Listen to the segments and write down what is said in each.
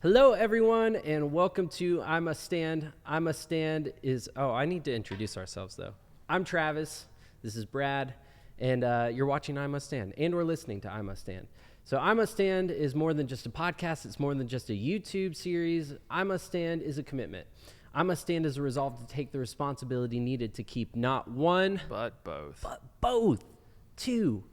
Hello, everyone, and welcome to IMustStand. IMustStand is... Oh, I need to introduce ourselves, though. I'm Travis. This is Brad, and you're watching IMustStand, and we're listening to IMustStand. So IMustStand is more than just a podcast. It's more than just a YouTube series. IMustStand is a commitment. IMustStand is a resolve to take the responsibility needed to keep not one... But both. 2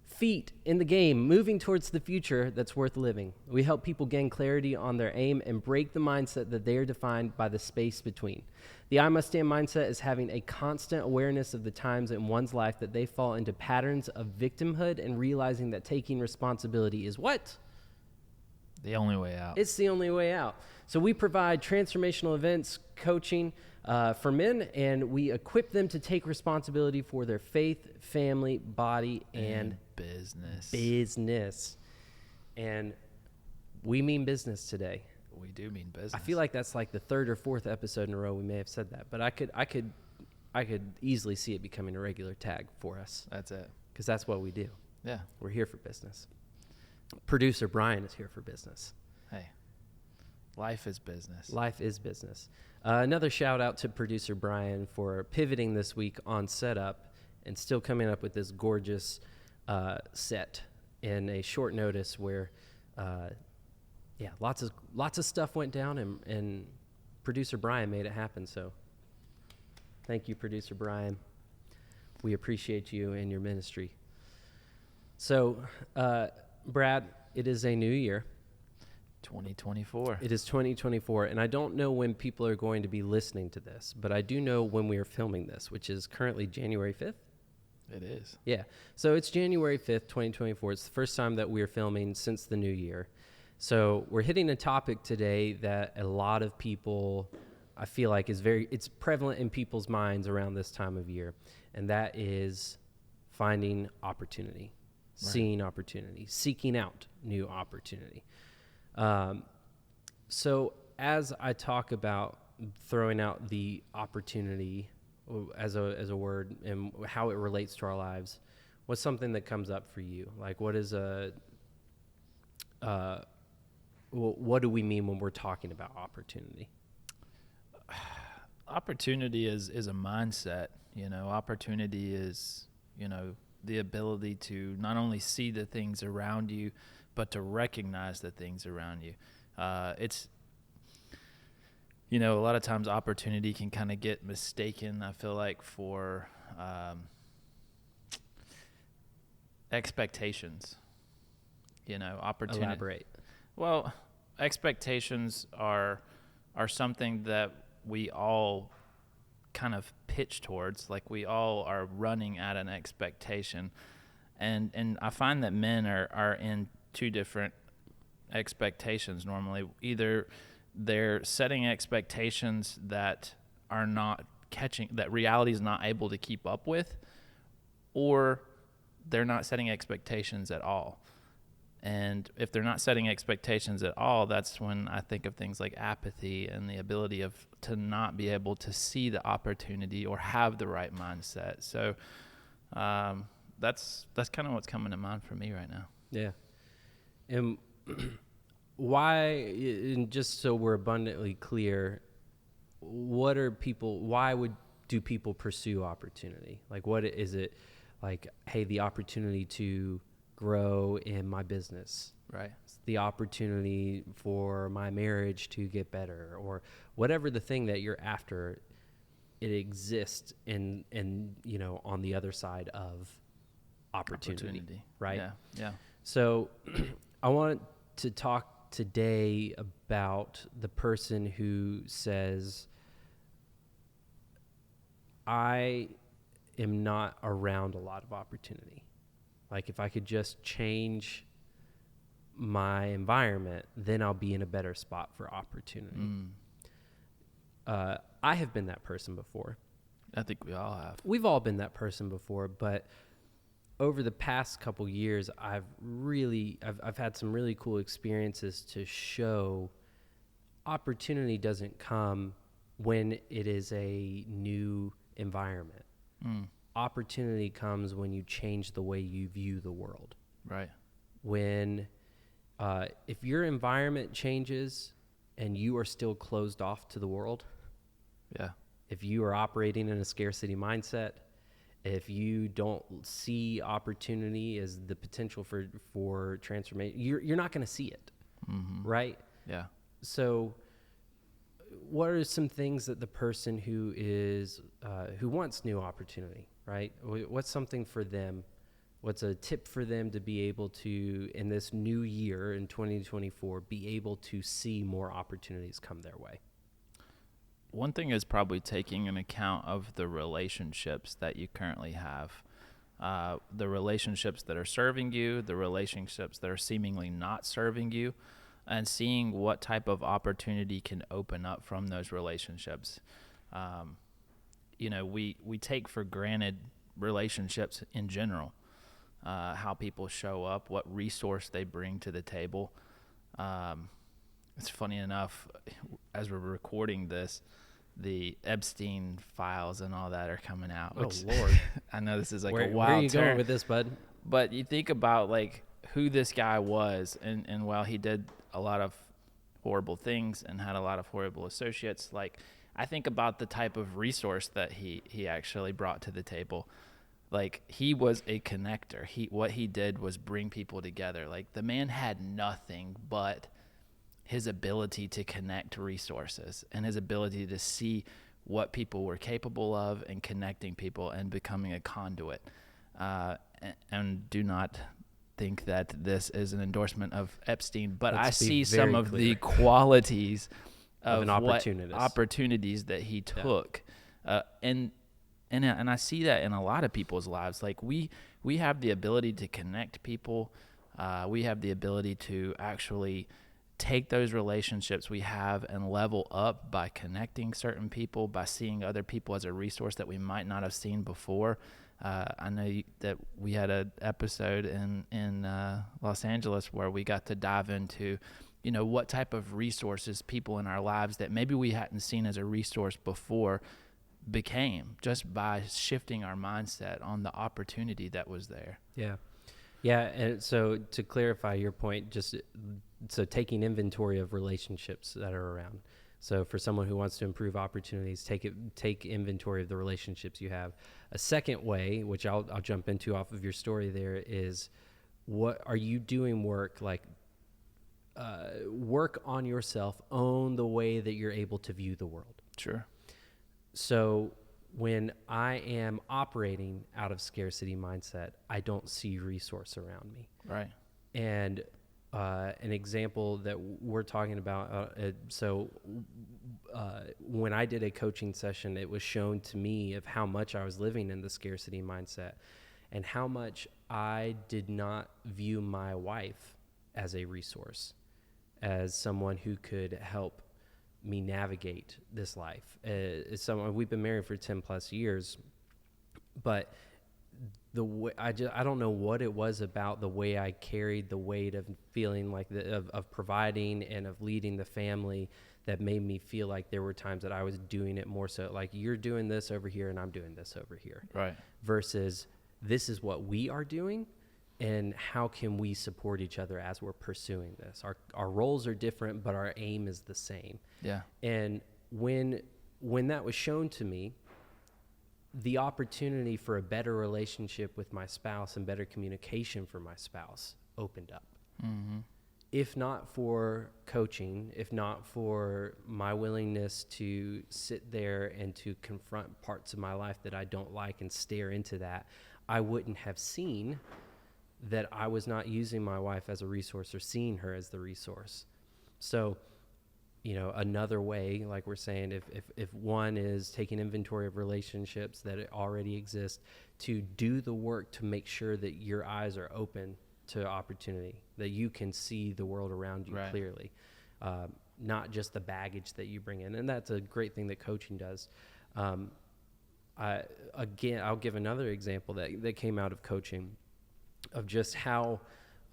feet in the game, moving towards the future that's worth living. We help people gain clarity on their aim and break the mindset that they are defined by the space between. The I Must Stand mindset is having a constant awareness of the times in one's life that they fall into patterns of victimhood and realizing that taking responsibility is what? the only way out. It's the only way out. So we provide transformational events, coaching for men, and we equip them to take responsibility for their faith, family, body, and business. And we mean business today. We do mean business. I feel like that's like the 3rd or 4th episode in a row we may have said that, but I could easily see it becoming a regular tag for us. That's it. Because that's what we do. Yeah. We're here for business. Producer Brian is here for business. Hey, life is business. Life is business. Another shout out to producer Brian for pivoting this week on setup and still coming up with this gorgeous set in a short notice where, lots of stuff went down and producer Brian made it happen. So thank you, producer Brian. We appreciate you and your ministry. So, Brad, it is a new year. 2024. It is 2024, and I don't know when people are going to be listening to this, but I do know when we are filming this, which is currently January 5th. It is. Yeah. So it's January 5th, 2024. It's the first time that we're filming since the new year. So we're hitting a topic today that a lot of people, I feel like, it's prevalent in people's minds around this time of year, and that is finding opportunity, seeing opportunity, seeking out new opportunity. So as I talk about throwing out the opportunity as a word and how it relates to our lives, what's something that comes up for you? Like, what is what do we mean when we're talking about opportunity? Opportunity is a mindset. Opportunity is, the ability to not only see the things around you, but to recognize the things around you. It's, a lot of times opportunity can kind of get mistaken, I feel like, for expectations. Opportunity. Elaborate. Well, expectations are something that we all kind of pitch towards. Like, we all are running at an expectation. And I find that men are in 2 different expectations normally. Either they're setting expectations that are not that reality is not able to keep up with, or they're not setting expectations at all. And if they're not setting expectations at all, that's when I think of things like apathy and the ability to not be able to see the opportunity or have the right mindset. So that's kind of what's coming to mind for me right now. Yeah. And why, and just so we're abundantly clear, why do people pursue opportunity? Like, what is it? Like, hey, the opportunity to grow in my business, right? It's the opportunity for my marriage to get better, or whatever the thing that you're after, it exists in on the other side of opportunity. Right? Yeah. So I want to talk today about the person who says, I am not around a lot of opportunity. Like, if I could just change my environment, then I'll be in a better spot for opportunity. I have been that person before. I think we all have. We've all been that person before, but over the past couple years, I've had some really cool experiences to show opportunity doesn't come when it is a new environment. Opportunity comes when you change the way you view the world. Right. When, if your environment changes, and you are still closed off to the world, Yeah. if you are operating in a scarcity mindset, if you don't see opportunity as the potential for transformation, you're not going to see it, right? Yeah. So what are some things that the person who wants new opportunity, right? What's something for them? What's a tip for them to be able to, in this new year in 2024, be able to see more opportunities come their way? One thing is probably taking an account of the relationships that you currently have. The relationships that are serving you, the relationships that are seemingly not serving you, and seeing what type of opportunity can open up from those relationships. We take for granted relationships in general, how people show up, what resource they bring to the table. It's funny enough, as we're recording this, the Epstein files and all that are coming out. Oh, Which, Lord. I know this is like Where a wild are you turn, going with this, bud? but you think about like who this guy was, and while he did a lot of horrible things and had a lot of horrible associates, like I think about the type of resource that he actually brought to the table. Like he was a connector. What he did was bring people together. Like the man had nothing but his ability to connect resources and his ability to see what people were capable of and connecting people and becoming a conduit. And do not think that this is an endorsement of Epstein, but I see some of the qualities of an opportunities that he took. And I see that in a lot of people's lives. Like we have the ability to connect people. We have the ability to actually take those relationships we have and level up by connecting certain people, by seeing other people as a resource that we might not have seen before. I know that we had an episode in Los Angeles where we got to dive into, what type of resources people in our lives that maybe we hadn't seen as a resource before became just by shifting our mindset on the opportunity that was there. Yeah. Yeah. And so to clarify your point, so taking inventory of relationships that are around. So for someone who wants to improve opportunities, take inventory of the relationships you have. A second way, which I'll jump into off of your story there, is what are you doing work on yourself, own the way that you're able to view the world. Sure. So when I am operating out of scarcity mindset, I don't see resource around me. Right. And an example that we're talking about, when I did a coaching session, it was shown to me of how much I was living in the scarcity mindset and how much I did not view my wife as a resource, as someone who could help me navigate this life. As someone, we've been married for 10 plus years, but the way I don't know what it was about the way I carried the weight of feeling like of providing and of leading the family that made me feel like there were times that I was doing it more so like you're doing this over here and I'm doing this over here. Right. Versus this is what we are doing and how can we support each other as we're pursuing this. Our roles are different, but our aim is the same. Yeah. And when that was shown to me, the opportunity for a better relationship with my spouse and better communication for my spouse opened up. Mm-hmm. If not for coaching, if not for my willingness to sit there and to confront parts of my life that I don't like and stare into that, I wouldn't have seen that I was not using my wife as a resource or seeing her as the resource. So, another way, like we're saying, if one is taking inventory of relationships that already exist, to do the work to make sure that your eyes are open to opportunity, that you can see the world around you clearly, not just the baggage that you bring in. And that's a great thing that coaching does. I'll give another example that came out of coaching of just how,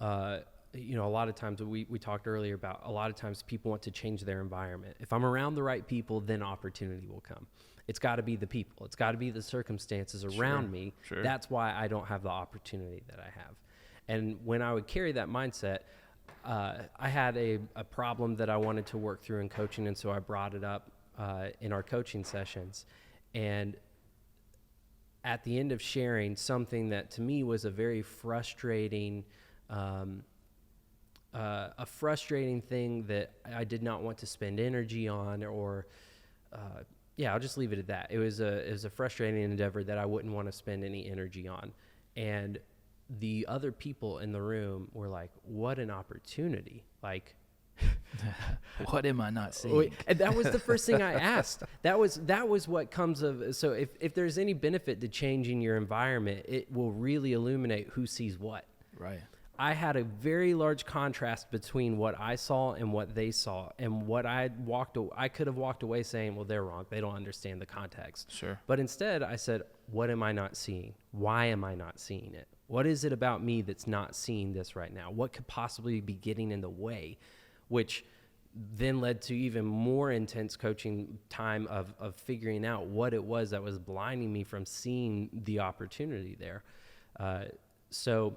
a lot of times we talked earlier about a lot of times people want to change their environment. If I'm around the right people, then opportunity will come. It's got to be the people. It's got to be the circumstances around me. Sure. That's why I don't have the opportunity that I have. And when I would carry that mindset, I had a problem that I wanted to work through in coaching, and so I brought it up in our coaching sessions. And at the end of sharing something that to me was a very frustrating, a frustrating thing that I did not want to spend energy on, or I'll just leave it at that. It was a frustrating endeavor that I wouldn't want to spend any energy on. And the other people in the room were like, what an opportunity. Like, what am I not seeing? And that was the first thing I asked. That was what comes of. So if there's any benefit to changing your environment, it will really illuminate who sees what. Right. I had a very large contrast between what I saw and what they saw, and what I could have walked away saying, well, they're wrong. They don't understand the context. Sure. But instead I said, what am I not seeing? Why am I not seeing it? What is it about me that's not seeing this right now? What could possibly be getting in the way? Which then led to even more intense coaching time of figuring out what it was that was blinding me from seeing the opportunity there. So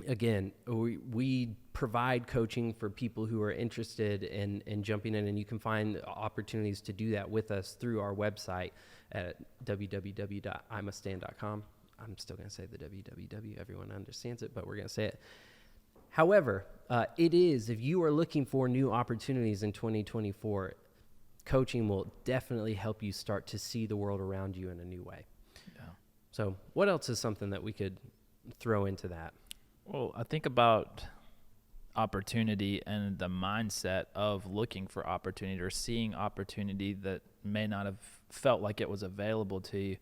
again, we provide coaching for people who are interested in jumping in, and you can find opportunities to do that with us through our website at www.IMustStand.com. I'm still going to say the www. Everyone understands it, but we're going to say it. However, it is, if you are looking for new opportunities in 2024, coaching will definitely help you start to see the world around you in a new way. Yeah. So what else is something that we could throw into that? Well, I think about opportunity and the mindset of looking for opportunity or seeing opportunity that may not have felt like it was available to you.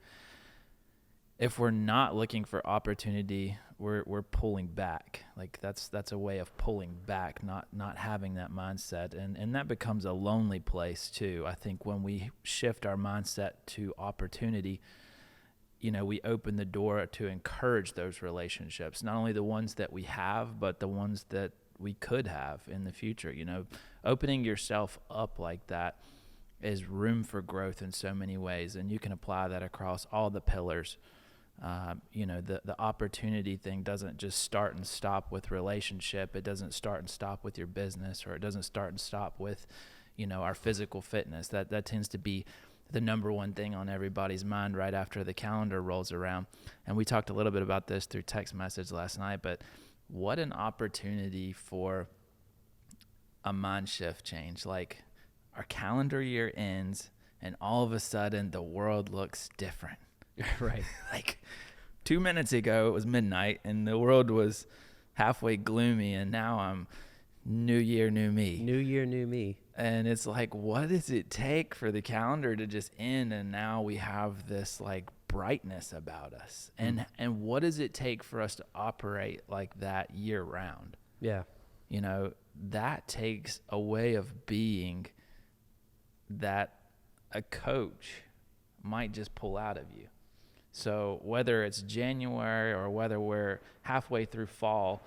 If we're not looking for opportunity, we're pulling back. Like that's a way of pulling back, not having that mindset. And that becomes a lonely place too. I think when we shift our mindset to opportunity, we open the door to encourage those relationships, not only the ones that we have, but the ones that we could have in the future. Opening yourself up like that is room for growth in so many ways, and you can apply that across all the pillars. The opportunity thing doesn't just start and stop with relationship. It doesn't start and stop with your business, or it doesn't start and stop with, our physical fitness. That tends to be the number one thing on everybody's mind right after the calendar rolls around. And we talked a little bit about this through text message last night, but what an opportunity for a mind shift change. Like, our calendar year ends and all of a sudden the world looks different. Right. Like 2 minutes ago it was midnight and the world was halfway gloomy, and now I'm new year, new me. New year, new me. And it's like, what does it take for the calendar to just end, and now we have this like brightness about us? And what does it take for us to operate like that year round? Yeah. That takes a way of being that a coach might just pull out of you. So whether it's January or whether we're halfway through fall,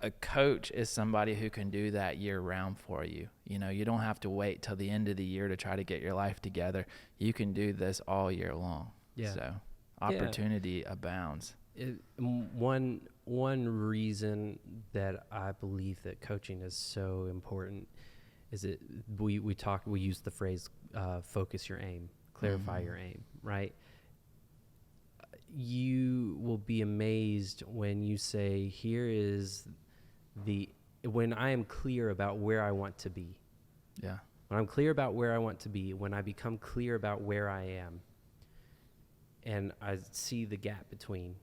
a coach is somebody who can do that year round for you. You don't have to wait till the end of the year to try to get your life together. You can do this all year long. Yeah. So opportunity abounds. One reason that I believe that coaching is so important is that we use the phrase focus your aim, clarify your aim, right? You will be amazed when you say, here is when I am clear about where I want to be. Yeah. When I'm clear about where I want to be, when I become clear about where I am, and I see the gap between,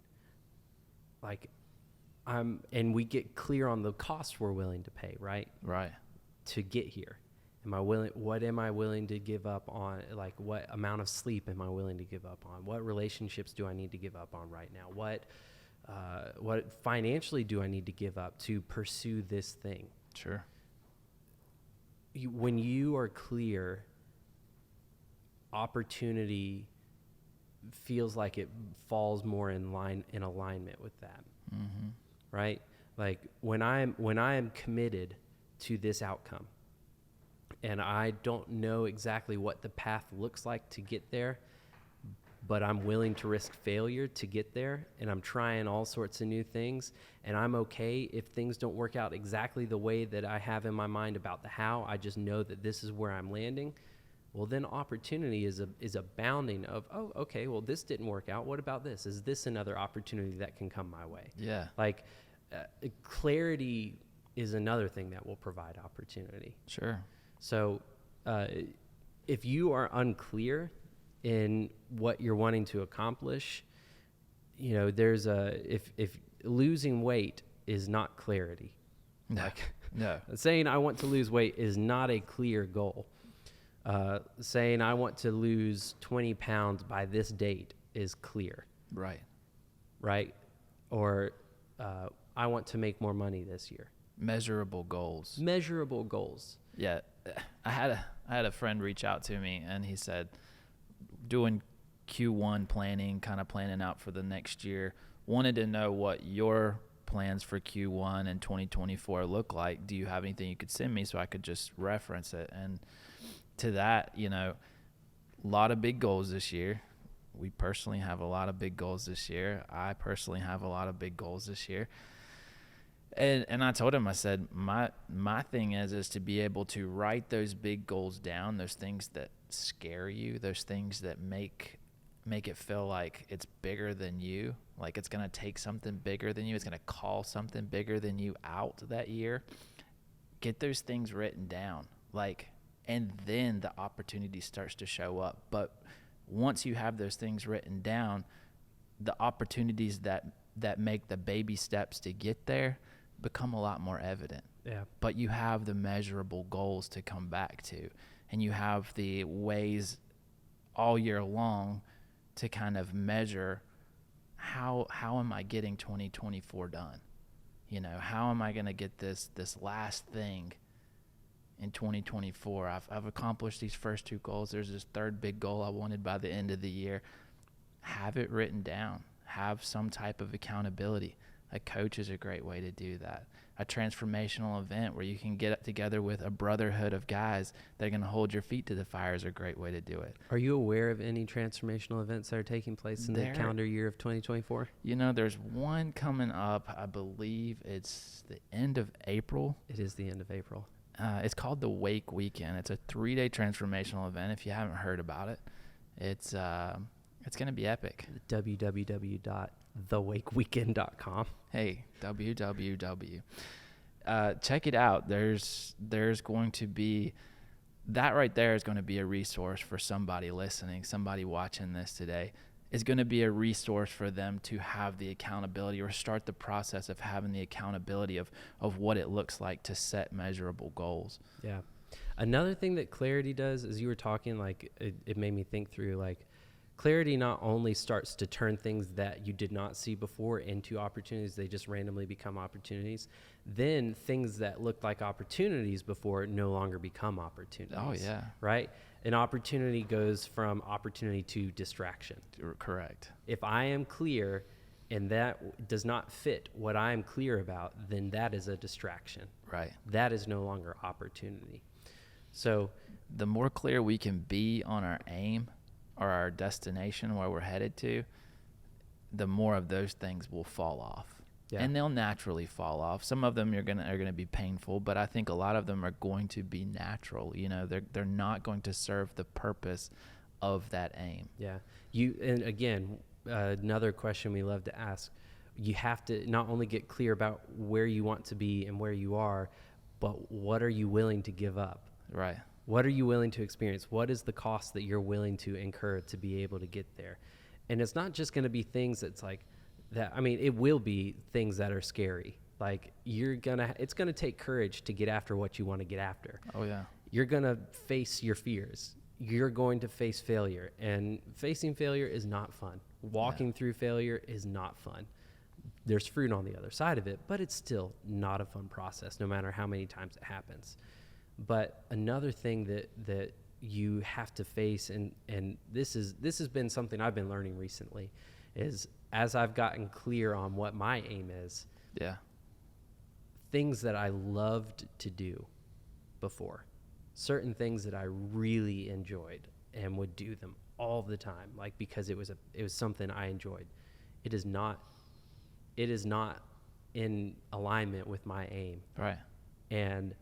and we get clear on the costs we're willing to pay, right? Right. To get here. What am I willing to give up on? Like, what amount of sleep am I willing to give up on? What relationships do I need to give up on right now? What financially do I need to give up to pursue this thing? Sure. When you are clear, opportunity feels like it falls more in alignment with that. Mm-hmm. Right? Like when I am committed to this outcome, and I don't know exactly what the path looks like to get there, but I'm willing to risk failure to get there, and I'm trying all sorts of new things, and I'm okay if things don't work out exactly the way that I have in my mind about the how. I just know that this is where I'm landing. Well, then opportunity is abounding of, oh, okay, well, this didn't work out. What about this? Is this another opportunity that can come my way? Yeah. Like clarity is another thing that will provide opportunity. Sure. So if you are unclear in what you're wanting to accomplish, you know, there's if losing weight is not clarity. No. Like, No. saying I want to lose weight is not a clear goal. Saying I want to lose 20 pounds by this date is clear. Right. Right? Or I want to make more money this year. Measurable goals. Measurable goals. Yeah. I had a friend reach out to me, and he said, doing Q1 planning, kind of planning out for the next year, wanted to know what your plans for Q1 and 2024 look like. Do you have anything you could send me so I could just reference it? And to that, you know, a lot of big goals this year. We personally have a lot of big goals this year. I personally have a lot of big goals this year. And I told him, I said, my thing is to be able to write those big goals down, those things that scare you, those things that make it feel like it's bigger than you, like it's going to take something bigger than you, it's going to call something bigger than you out that year. Get those things written down, like, and then the opportunity starts to show up. But once you have those things written down, the opportunities that make the baby steps to get there become a lot more evident. Yeah. But you have the measurable goals to come back to, and you have the ways all year long to kind of measure how am I getting 2024 done? You know, how am I going to get this last thing in 2024? I've accomplished these first two goals. There's this third big goal I wanted by the end of the year. Have it written down. Have some type of accountability. A coach is a great way to do that. A transformational event where you can get together with a brotherhood of guys that are going to hold your feet to the fire is a great way to do it. Are you aware of any transformational events that are taking place in the calendar year of 2024? You know, there's one coming up. I believe it's the end of April. It is the end of April. It's called the Wake Weekend. It's a 3-day transformational event. If you haven't heard about it, it's going to be epic. www.thewakeweekend.com. Hey, www. Check it out. There's going to be, that right there is going to be a resource for somebody listening, somebody watching this today. Is going to be a resource for them to have the accountability or start the process of having the accountability of what it looks like to set measurable goals. Yeah. Another thing that clarity does, as you were talking, like it made me think through, like, clarity not only starts to turn things that you did not see before into opportunities, they just randomly become opportunities. Then things that looked like opportunities before no longer become opportunities. Oh, yeah. Right? An opportunity goes from opportunity to distraction. Correct. If I am clear and that does not fit what I am clear about, then that is a distraction. Right. That is no longer opportunity. So the more clear we can be on our aim or our destination, where we're headed to, the more of those things will fall off. Yeah. And they'll naturally fall off. Some of them are gonna be painful, but I think a lot of them are going to be natural. You know, they're not going to serve the purpose of that aim. Yeah. And again, another question we love to ask, you have to not only get clear about where you want to be and where you are, but what are you willing to give up? Right. What are you willing to experience? What is the cost that you're willing to incur to be able to get there? And it's not just going to be things that's like that. I mean, it will be things that are scary. Like it's going to take courage to get after what you want to get after. Oh, yeah. You're going to face your fears. You're going to face failure, and facing failure is not fun. Walking through failure is not fun. There's fruit on the other side of it, but it's still not a fun process, no matter how many times it happens. But another thing that you have to face, and this has been something I've been learning recently, is as I've gotten clear on what my aim is, things that I loved to do before, certain things that I really enjoyed and would do them all the time, like because it was something I enjoyed. It is not in alignment with my aim. Right. And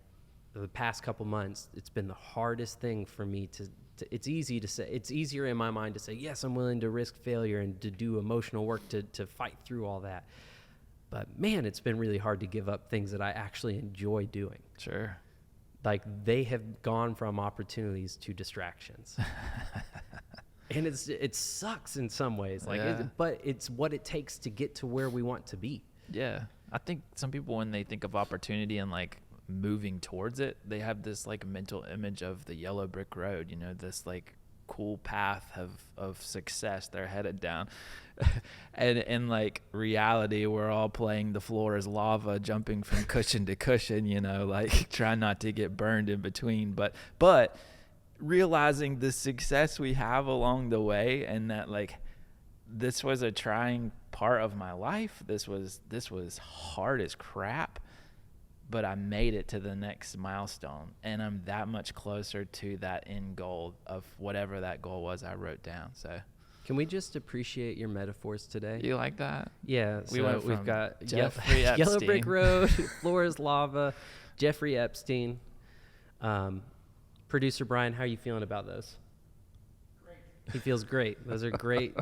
the past couple months, it's been the hardest thing for me to it's easy to say, it's easier in my mind to say, yes, I'm willing to risk failure and to do emotional work to fight through all that. But man, it's been really hard to give up things that I actually enjoy doing. Sure. Like they have gone from opportunities to distractions. And it sucks in some ways, like, but it's what it takes to get to where we want to be. Yeah. I think some people, when they think of opportunity and like moving towards it, they have this like mental image of the yellow brick road, you know, this like cool path of success they're headed down. And in like reality, we're all playing the floor is lava, jumping from cushion to cushion, you know, like trying not to get burned in between. But realizing the success we have along the way, and that like this was a trying part of my life. This was hard as crap, but I made it to the next milestone, and I'm that much closer to that end goal of whatever that goal was I wrote down. So can we just appreciate your metaphors today? you like that? Yeah. So we've got Jeffrey Epstein. Yellow Brick Road, floor is lava, Jeffrey Epstein. Producer Brian, how are you feeling about those? Great. He feels great. Those are great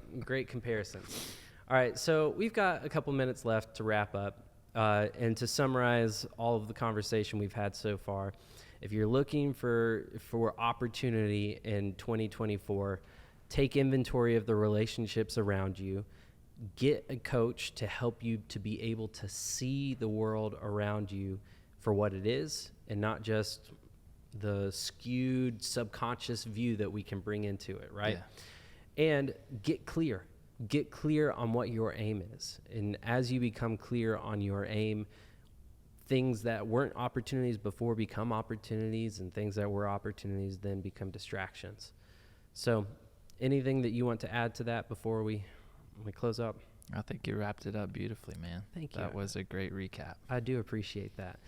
comparisons. All right, so we've got a couple minutes left to wrap up. And to summarize all of the conversation we've had so far, if you're looking for opportunity in 2024, take inventory of the relationships around you. Get a coach to help you to be able to see the world around you for what it is, and not just the skewed subconscious view that we can bring into it, right? Yeah. And get clear on what your aim is. And as you become clear on your aim, things that weren't opportunities before become opportunities, and things that were opportunities then become distractions. So anything that you want to add to that before we close up? I think you wrapped it up beautifully, man. Thank you. That was a great recap. I do appreciate that.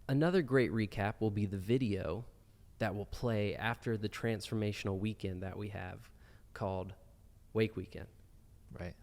Another great recap will be the video that will play after the transformational weekend that we have called Wake Weekend. Right.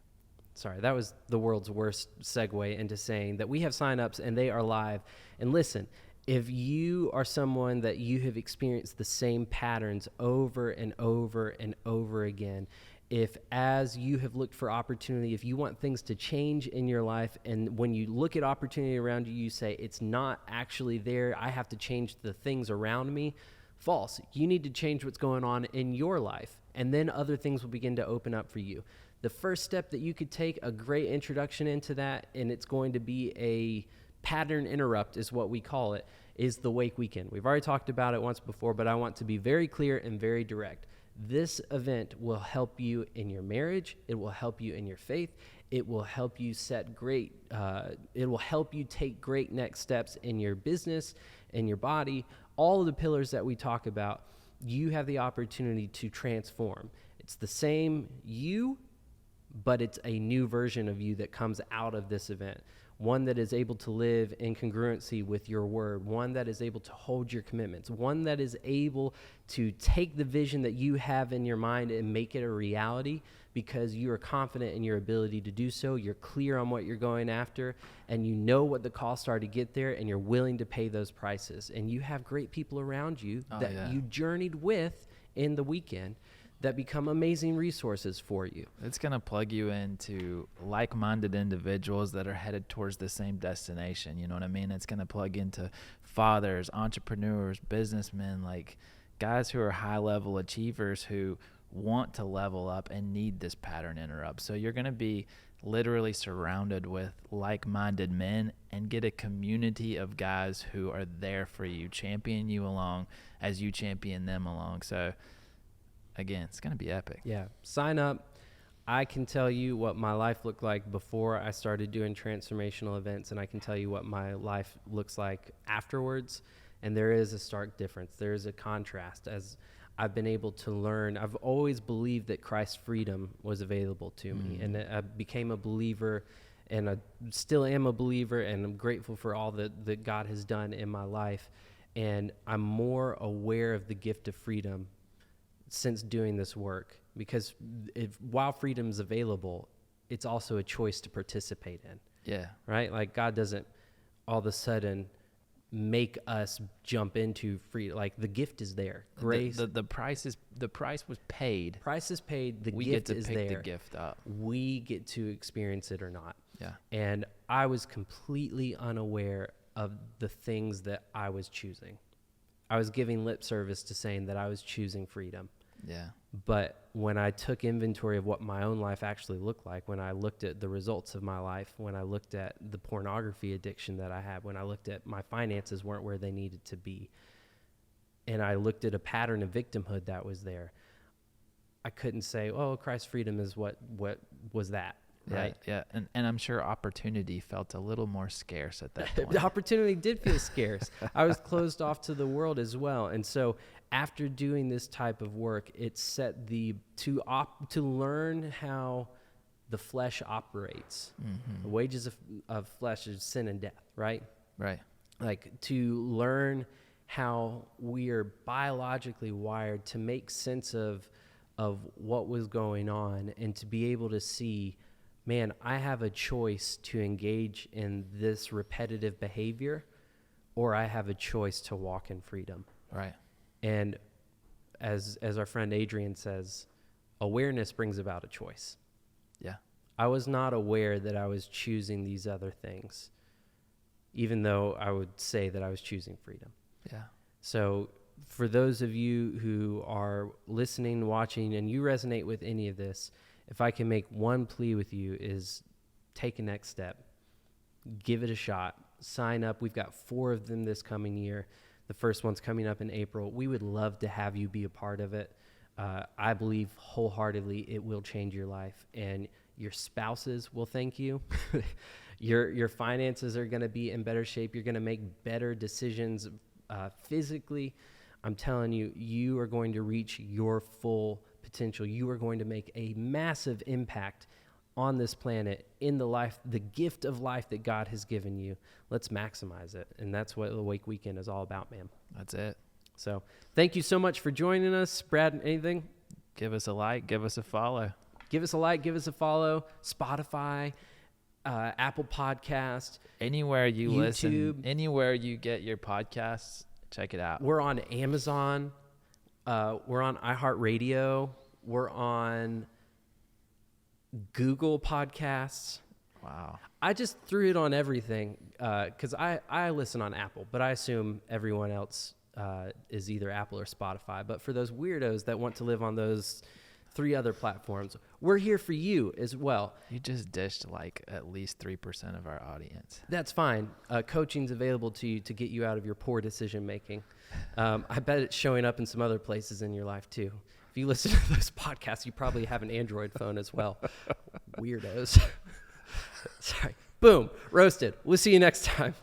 Sorry, that was the world's worst segue into saying that we have signups and they are live. And listen, if you are someone that you have experienced the same patterns over and over and over again, if as you have looked for opportunity, if you want things to change in your life, and when you look at opportunity around you, you say, it's not actually there, I have to change the things around me. False. You need to change what's going on in your life, and then other things will begin to open up for you. The first step that you could take, a great introduction into that, and it's going to be a pattern interrupt is what we call it, is the Wake Weekend. We've already talked about it once before, but I want to be very clear and very direct. This event will help you in your marriage. It will help you in your faith. It will help you it will help you take great next steps in your business, in your body, all of the pillars that we talk about. You have the opportunity to transform. It's the same you, but it's a new version of you that comes out of this event. One that is able to live in congruency with your word, one that is able to hold your commitments, one that is able to take the vision that you have in your mind and make it a reality because you are confident in your ability to do so. You're clear on what you're going after, and you know what the costs are to get there, and you're willing to pay those prices. And you have great people around you you journeyed with in the weekend that become amazing resources for you. It's going to plug you into like-minded individuals that are headed towards the same destination. You know what I mean? It's going to plug into fathers, entrepreneurs, businessmen, like guys who are high-level achievers who want to level up and need this pattern interrupt. So you're going to be literally surrounded with like-minded men and get a community of guys who are there for you, champion you along as you champion them along. So again, it's going to be epic. Yeah. Sign up. I can tell you what my life looked like before I started doing transformational events, and I can tell you what my life looks like afterwards. And there is a stark difference. There is a contrast as I've been able to learn. I've always believed that Christ's freedom was available to me, and I became a believer, and I still am a believer, and I'm grateful for all that God has done in my life. And I'm more aware of the gift of freedom since doing this work, because while freedom's available, it's also a choice to participate in. Yeah. Right? Like God doesn't all of a sudden make us jump into free. Like the gift is there. Grace. The price was paid. Price is paid. The We gift get to is pick there. the gift up. We get to experience it or not. Yeah. And I was completely unaware of the things that I was choosing. I was giving lip service to saying that I was choosing freedom. Yeah. But when I took inventory of what my own life actually looked like, when I looked at the results of my life, when I looked at the pornography addiction that I had, when I looked at my finances weren't where they needed to be, and I looked at a pattern of victimhood that was there, I couldn't say, oh, Christ's freedom is what was that, right? Yeah. And I'm sure opportunity felt a little more scarce at that point. The opportunity did feel scarce. I was closed off to the world as well. And so after doing this type of work, it set to learn how the flesh operates. Mm-hmm. The wages of flesh is sin and death, right? Right. Like to learn how we are biologically wired to make sense of what was going on, and to be able to see, man, I have a choice to engage in this repetitive behavior, or I have a choice to walk in freedom. Right. And as our friend Adrian says, awareness brings about a choice. Yeah. I was not aware that I was choosing these other things, even though I would say that I was choosing freedom. Yeah. So for those of you who are listening, watching, and you resonate with any of this, if I can make one plea with you, is take a next step. Give it a shot. Sign up. We've got 4 of them this coming year. The first one's coming up in April. We would love to have you be a part of it. I believe wholeheartedly it will change your life, and your spouses will thank you. Your finances are going to be in better shape. You're going to make better decisions physically. I'm telling you, you are going to reach your full potential. You are going to make a massive impact on this planet, in the gift of life that God has given you. Let's maximize it. And that's what Awake Weekend is all about, man. That's it. So thank you so much for joining us. Brad, anything? Give us a like, give us a follow. Give us a like, give us a follow. Spotify, Apple Podcast. Anywhere you YouTube. listen, anywhere you get your podcasts, check it out. We're on Amazon. We're on iHeartRadio. We're on Google Podcasts. Wow. I just threw it on everything because I listen on Apple, but I assume everyone else is either Apple or Spotify. But for those weirdos that want to live on those 3 other platforms, we're here for you as well. You just dished like at least 3% of our audience. That's fine. Coaching's available to you to get you out of your poor decision making. I bet it's showing up in some other places in your life too. If you listen to those podcasts, you probably have an Android phone as well. Weirdos. Sorry. Boom. Roasted. We'll see you next time.